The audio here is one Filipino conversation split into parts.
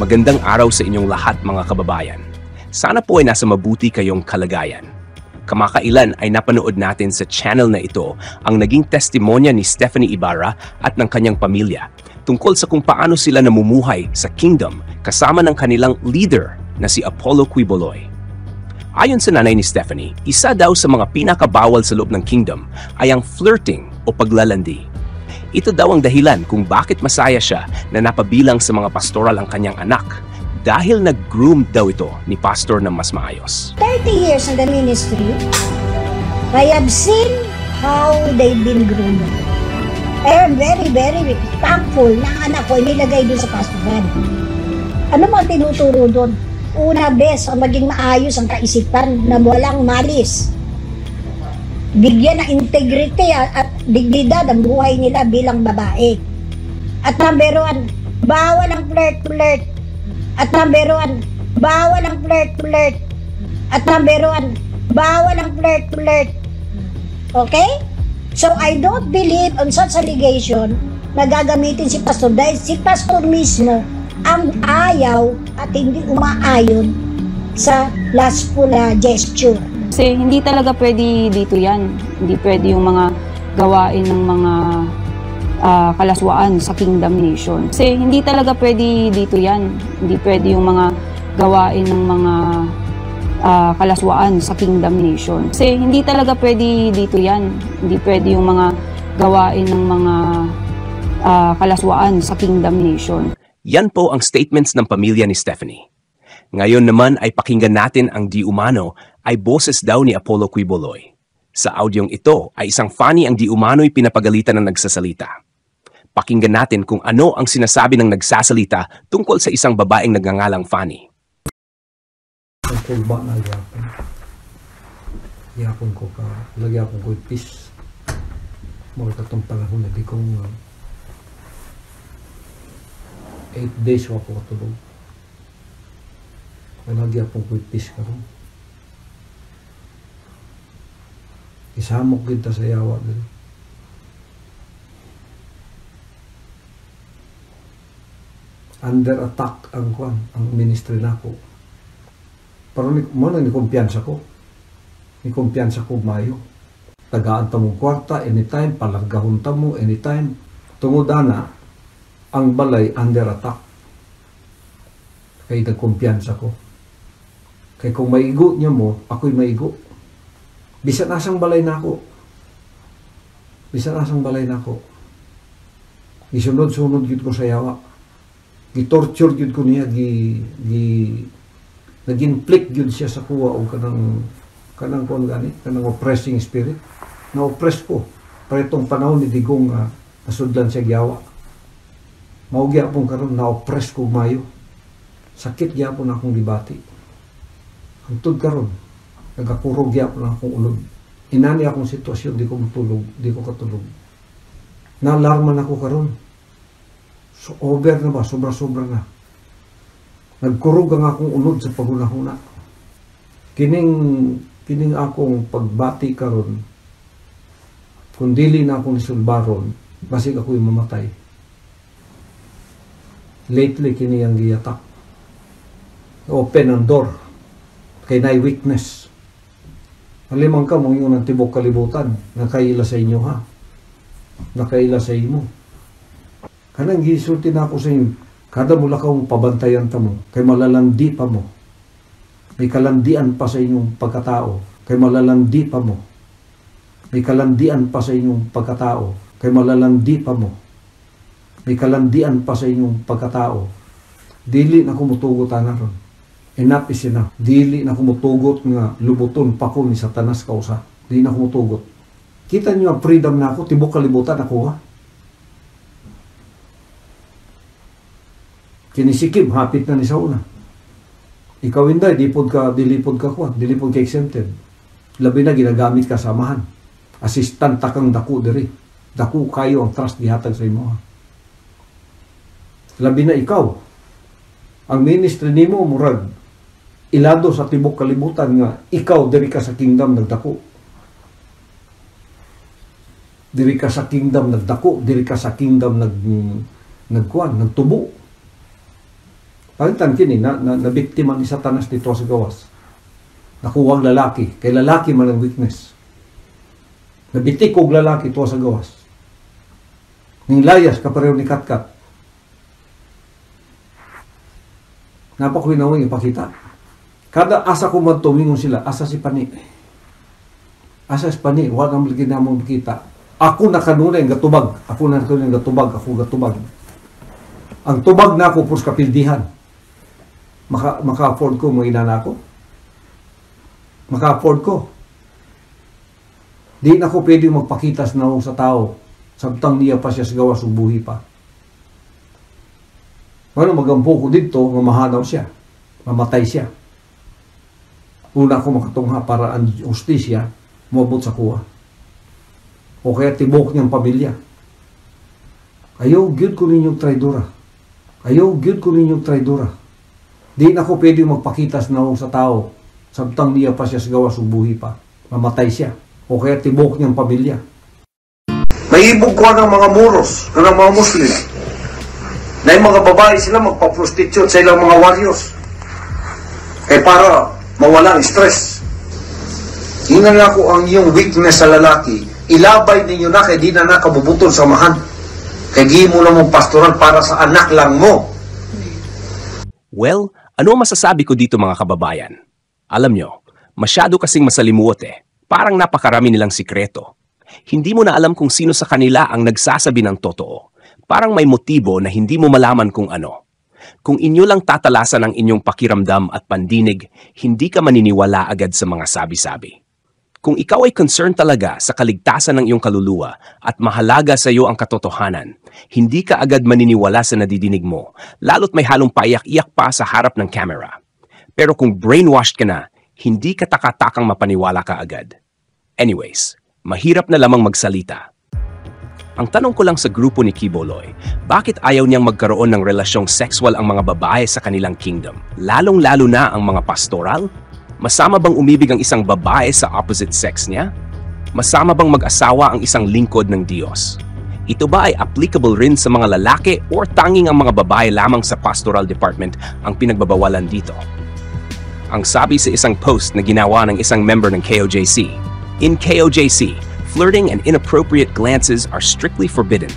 Magandang araw sa inyong lahat mga kababayan. Sana po ay nasa mabuti kayong kalagayan. Kamakailan ay napanood natin sa channel na ito ang naging testimonya ni Stephanie Ibarra at ng kanyang pamilya tungkol sa kung paano sila namumuhay sa kingdom kasama ng kanilang leader na si Apollo Quiboloy. Ayon sa nanay ni Stephanie, isa daw sa mga pinakabawal sa loob ng kingdom ay ang flirting o paglalandi. Ito daw ang dahilan kung bakit masaya siya na napabilang sa mga pastoral ang kanyang anak dahil nag-groom daw ito ni pastor ng mas maayos. 30 years in the ministry, I have seen how they've been groomed. I am very, very thankful na ang anak ko ay nilagay doon sa pastoral. Ano mga tinuturo doon? Una, best, ang maging maayos ang kaisipan na walang malis. Bigyan ng integrity at dignidad ang buhay nila bilang babae. At number 1, bawal ang flirt-flirt. At number 1, bawal ang flirt-flirt. At number 1, bawal ang flirt-flirt. Okay? So I don't believe on such allegation na gagamitin si pastor dahil si pastor mismo ang ayaw at hindi umaayon sa lustful gesture. Kasi hindi talaga pwede dito yan. Hindi pwede yung mga gawain ng mga kalaswaan sa Kingdom Nation. Kasi hindi talaga pwede dito yan. Hindi pwede yung mga gawain ng mga kalaswaan sa Kingdom Nation. Kasi hindi talaga pwede dito yan. Hindi pwede yung mga gawain ng mga kalaswaan sa Kingdom Nation. Yan po ang statements ng pamilya ni Stephanie. Ngayon naman ay pakinggan natin ang di umano ay boses daw ni Apollo Quiboloy. Sa audyong ito ay isang funny ang di umano'y pinapagalitan ng nagsasalita. Pakinggan natin kung ano ang sinasabi ng nagsasalita tungkol sa isang babaeng nagngangalang Fanny. Ang kulba na yapon. Yapon ko ka. Nagyapon ko ipis. Mga katong panahon na di kong 8 days ako katulog. Nagyapon ko ipis ka rin. Isamok kita sa yawa din. Under attack ang ministry nako. Pero mo ni kumpiyansa ko. Ni kumpiyansa ko mayo. Tagaan ta mong kwarta anytime, palargahon ta mo anytime. Tungod ana ang balay under attack. Kay nagkumpiyansa ko. Kay kung maigo niya mo, ako'y maigo. Bisan asang balay na ako. Bisan asang balay na ako. Gisunod-sunod yun ko sa yawa. Gitorture yun ko niya. Nag-inflict yun siya sa kuwa o kanang oppressing spirit. Na-oppress ko. Paritong panahon ni Digong nasudlan siya yawa. Maugya pong karon na-oppress ko mayo. Sakit gyapon akong gibati. Hantod karon, nagakurog gyapon akong ulod. Inani akong sitwasyon, di ko matulog, di ko katulog. Naalarman ako karon. So over na ba, sobra-sobra na. Nagkurog ang akong ulod sa pagunahuna. Kining akong pagbati karon, kung dili na akong nisulbaron, basig ako'y mamatay. Lately, kini ang giyatak. Open ang door. Kay na weakness. Halimang ka mong yung nagtibok kalibutan. Nakaila sa inyo ha. Nakaila sa imo. Kanang gisulti na ako sa inyo. Kada mula kang pabantayan ta mo. Kay malalandi pa mo. May kalandian pa sa inyong pagkatao. Kay malalandi pa mo. May kalandian pa sa inyong pagkatao. Kay malalandi pa mo. May kalandian pa sa inyong pagkatao. Dili na kumutugot na ron. Enough is enough. Dili na kumutugot nga lubuton pa ko ni Satanas kausa. Dili na kumutugot. Kita niyo ang freedom na ako. Tibok kalibutan ako ha. Kinisikip, hapit na ni Sauna. Ikaw hindi, dilipod ka kuha. Dilipod ka exempted. Labi na ginagamit ka samahan. Assistant takang daku diri. Daku kayo ang trust gihatag sa imo ha. Labi na ikaw. Ang ministry nimo murag ilado sa tibok kalibutan nga ikaw diri ka sa kingdom nagdako. Diri ka sa kingdom nagdako, diri ka sa kingdom nagtubo. Pagitan kini na biktima ni Satanas dito sa gawas. Nakuwang lalaki, kay lalaki man ang weakness. Nabitik og lalaki to sa gawas. Ning layas kapareho ni Katkat. Napakuinawang ipakita. Kada asa ko man tumingon sila, asa si Pani. Asa si Pani, wag ang ginamong makita. Ako na kanunay gatubag. Ako na kanunay gatubag. Ako gatubag. Ang tubag na ako pus kapildihan. Maka-afford ko mo inana ko. Maka-afford ko. Di na ako pwede magpakitas na sa tao. Sabtang niya pa siya sa gawas buhi pa. Ano magampo ko dito, mamahanaw siya. Mamatay siya. Una ko makatungha para ang justisya mabot sa kuha. O kaya tibok niyang pamilya. Ayaw, gyud ko ninyong traidora. Ayaw, gyud ko ninyong traidora. Di na ako pwede magpakitas na sa tao. Sabtang niya pa siya sa gawas buhi pa. Mamatay siya. O kaya tibok niyang pamilya. Naibog ko ng mga muros, ng mga Muslim. Na yung mga babae sila magpa-prostitute sa ilang mga warriors. Para mawala ang stress. Hingan nga ko ang iyong weakness sa lalaki. Ilabay ninyo na kay di na nakabubutol sa mahan. Kay di mo na mong pastoral para sa anak lang mo. Well, ano masasabi ko dito mga kababayan? Alam nyo, masyado kasing masalimuot Parang napakarami nilang sikreto. Hindi mo na alam kung sino sa kanila ang nagsasabi ng totoo. Parang may motibo na hindi mo malaman kung ano. Kung inyo lang tatalasan ang inyong pakiramdam at pandinig, hindi ka maniniwala agad sa mga sabi-sabi. Kung ikaw ay concerned talaga sa kaligtasan ng iyong kaluluwa at mahalaga sa iyo ang katotohanan, hindi ka agad maniniwala sa nadidinig mo, lalo't may halong paiyak-iyak pa sa harap ng camera. Pero kung brainwashed ka na, hindi ka takatakang mapaniwala ka agad. Anyways, mahirap na lamang magsalita. Ang tanong ko lang sa grupo ni Kiboloy, bakit ayaw niyang magkaroon ng relasyong sexual ang mga babae sa kanilang kingdom? Lalong-lalo na ang mga pastoral? Masama bang umibig ang isang babae sa opposite sex niya? Masama bang mag-asawa ang isang lingkod ng Diyos? Ito ba ay applicable rin sa mga lalaki o tanging ang mga babae lamang sa pastoral department ang pinagbabawalan dito? Ang sabi sa isang post na ginawa ng isang member ng KOJC, in KOJC, flirting and inappropriate glances are strictly forbidden.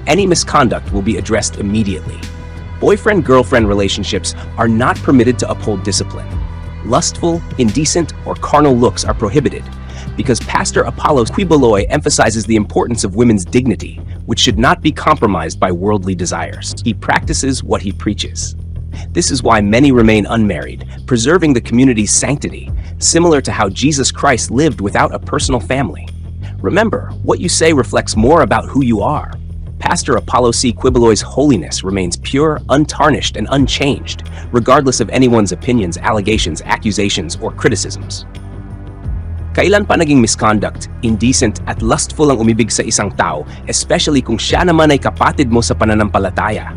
Any misconduct will be addressed immediately. Boyfriend-girlfriend relationships are not permitted to uphold discipline. Lustful, indecent, or carnal looks are prohibited because Pastor Apollo Quiboloy emphasizes the importance of women's dignity, which should not be compromised by worldly desires. He practices what he preaches. This is why many remain unmarried, preserving the community's sanctity, similar to how Jesus Christ lived without a personal family. Remember, what you say reflects more about who you are. Pastor Apollo C. Quiboloy's holiness remains pure, untarnished, and unchanged, regardless of anyone's opinions, allegations, accusations, or criticisms. Kailan pa naging misconduct, indecent, at lustful ang umibig sa isang tao, especially kung siya naman ay kapatid mo sa pananampalataya?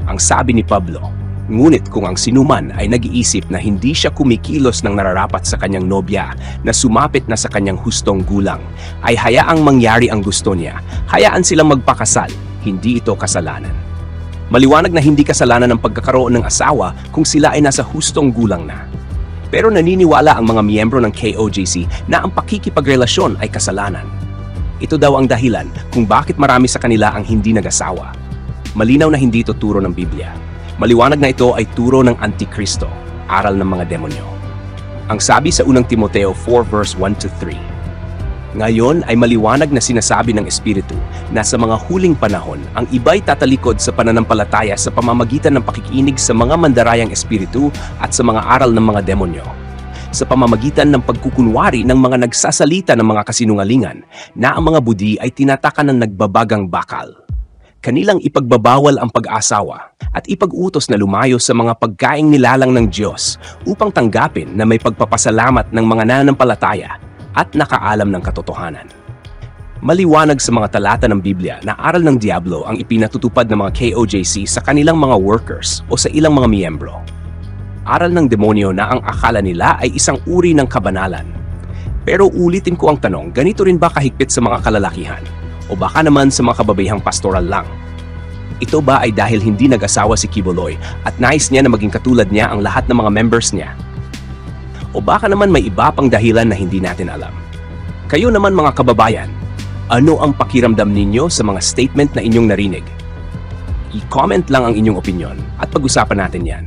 Ang sabi ni Pablo, ngunit kung ang sinuman ay nag-iisip na hindi siya kumikilos ng nararapat sa kanyang nobya na sumapit na sa kanyang hustong gulang, ay hayaang mangyari ang gusto niya, hayaan silang magpakasal, hindi ito kasalanan. Maliwanag na hindi kasalanan ang pagkakaroon ng asawa kung sila ay nasa hustong gulang na. Pero naniniwala ang mga miyembro ng KOJC na ang pakikipagrelasyon ay kasalanan. Ito daw ang dahilan kung bakit marami sa kanila ang hindi nag-asawa. Malinaw na hindi ito turo ng Biblia. Maliwanag na ito ay turo ng Antikristo, aral ng mga demonyo. Ang sabi sa unang Timoteo 4 verse 1-3, ngayon ay maliwanag na sinasabi ng Espiritu na sa mga huling panahon, ang iba'y tatalikod sa pananampalataya sa pamamagitan ng pakikinig sa mga mandarayang espiritu at sa mga aral ng mga demonyo. Sa pamamagitan ng pagkukunwari ng mga nagsasalita ng mga kasinungalingan na ang mga budi ay tinatakan ng nagbabagang bakal. Kanilang ipagbabawal ang pag-asawa at ipag-utos na lumayo sa mga pagkaing nilalang ng Diyos upang tanggapin na may pagpapasalamat ng mga nananampalataya at nakaalam ng katotohanan. Maliwanag sa mga talata ng Biblia na aral ng Diablo ang ipinatutupad ng mga KOJC sa kanilang mga workers o sa ilang mga miyembro. Aral ng demonyo na ang akala nila ay isang uri ng kabanalan. Pero ulitin ko ang tanong, ganito rin ba kahigpit sa mga kalalakihan? O baka naman sa mga kababaihang pastoral lang? Ito ba ay dahil hindi nag-asawa si Kibuloy at nais niya na maging katulad niya ang lahat ng mga members niya? O baka naman may iba pang dahilan na hindi natin alam? Kayo naman mga kababayan, ano ang pakiramdam ninyo sa mga statement na inyong narinig? I-comment lang ang inyong opinyon at pag-usapan natin yan.